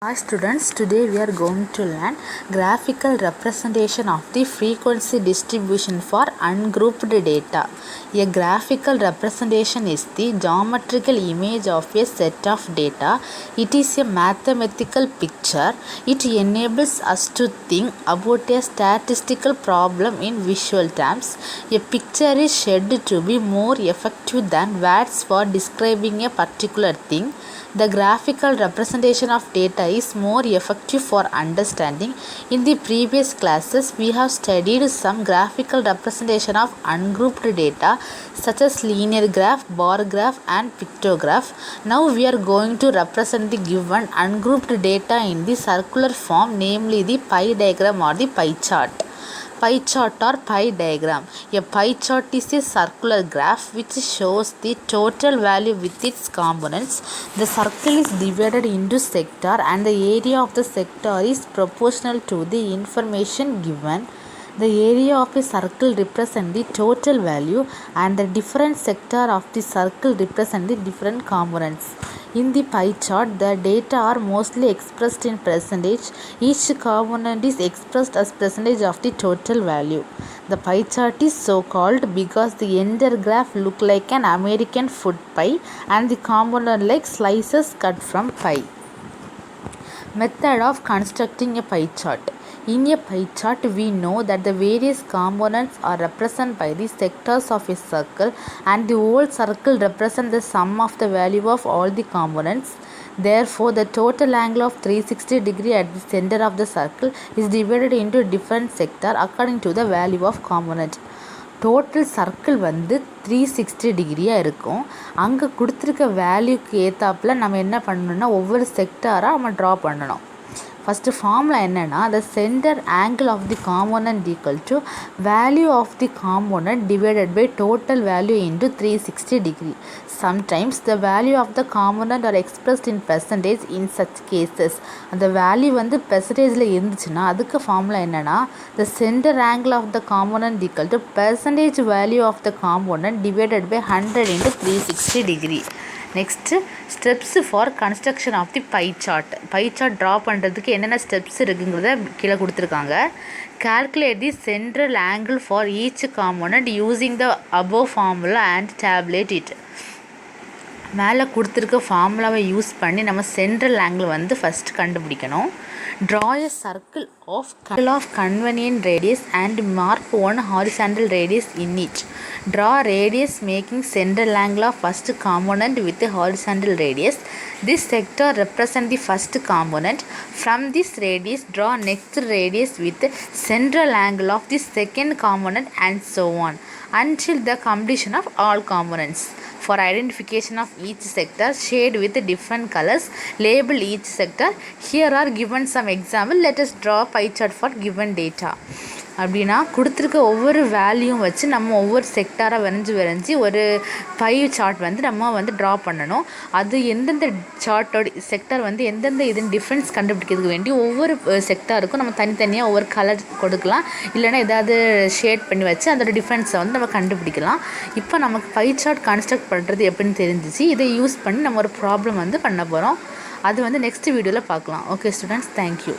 Hi students, today we are going to learn graphical representation of the frequency distribution for ungrouped data. A graphical representation is the geometrical image of a set of data. It is a mathematical picture. It enables us to think about a statistical problem in visual terms. A picture is said to be more effective than words for describing a particular thing. The graphical representation of data is more effective for understanding. In the previous classes, we have studied some graphical representation of ungrouped data such as linear graph, bar graph and pictograph. Now we are going to represent the given ungrouped data in the circular form, namely the pie diagram or the pie chart. Pie chart or pie diagram. A pie chart is a circular graph which shows the total value with its components. The circle is divided into sector and the area of the sector is proportional to the information given. The area of a circle represents the total value and the different sector of the circle represent the different components. In the pie chart, the data are mostly expressed in percentage. Each component is expressed as percentage of the total value. The pie chart is so called because the entire graph looks like an American food pie and the component like slices cut from pie. Method of constructing a pie chart. In a pie chart, we know that the various components are represented by the sectors of a circle and the whole circle represents the sum of the value of all the components. Therefore, the total angle of 360 degree at the center of the circle is divided into different sectors according to the value of component. Total circle வந்து 360 டிகிரியாக இருக்கும். அங்கே கொடுத்துருக்க வேல்யூக்கு ஏற்றாப்புல நம்ம என்ன பண்ணணும்னா ஒவ்வொரு செக்டாராக நம்ம ட்ரா பண்ணணும். ஃபஸ்ட்டு ஃபார்முலா என்னென்னா the center angle of the component equal to value of the component divided by total value into 360 degree. Sometimes the value of the component are expressed in percentage in such cases. அந்த value வந்து பெர்சன்டேஜில் இருந்துச்சுன்னா அதுக்கு formula என்னென்னா the center angle of the component equal to percentage value of the component divided by 100 into 360 degree. Next steps for construction of the pie chart. Pie chart draw பண்ணுறதுக்கு என்னென்ன steps இருக்குங்கிறத கீழே கொடுத்துருக்காங்க. Calculate the central angle for each component using the above formula and tabulate it. மேலே கொடுத்துருக்க ஃபார்முலாவை use பண்ணி நம்ம சென்ட்ரல் ஆங்கிள் வந்து ஃபஸ்ட்டு கண்டுபிடிக்கணும். Draw a circle of convenient radius and mark one horizontal radius in each. Draw radius making central angle of first component with a horizontal radius. This sector represents the first component. From this radius, draw next radius with central angle of the second component and so on until the completion of all components. For identification of each sector, shade with different colors, label each sector. Here are given some example. Let us draw pie chart for given data. அப்படின்னா கொடுத்துருக்க ஒவ்வொரு வேல்யூவும் வச்சு நம்ம ஒவ்வொரு செக்டாராக வரைஞ்சி ஒரு pie chart வந்து நம்ம வந்து ட்ரா பண்ணணும். அது எந்தெந்த சார்ட்டோட செக்டார் வந்து எந்தெந்த இதுன்னு டிஃப்ரென்ஸ் கண்டுபிடிக்கிறதுக்கு வேண்டி ஒவ்வொரு செக்டாருக்கும் நம்ம தனித்தனியாக ஒவ்வொரு கலர் கொடுக்கலாம். இல்லைனா ஏதாவது ஷேட் பண்ணி வச்சு அதோட டிஃப்ரென்ஸை வந்து நம்ம கண்டுபிடிக்கலாம். இப்போ நமக்கு பை சார்ட் கன்ஸ்ட்ரக்ட் பண்ணுறது எப்படின்னு தெரிஞ்சிச்சு. இதை யூஸ் பண்ணி நம்ம ஒரு ப்ராப்ளம் வந்து பண்ண போகிறோம். அது வந்து நெக்ஸ்ட் வீடியோவில் பார்க்கலாம். Okay students, thank you.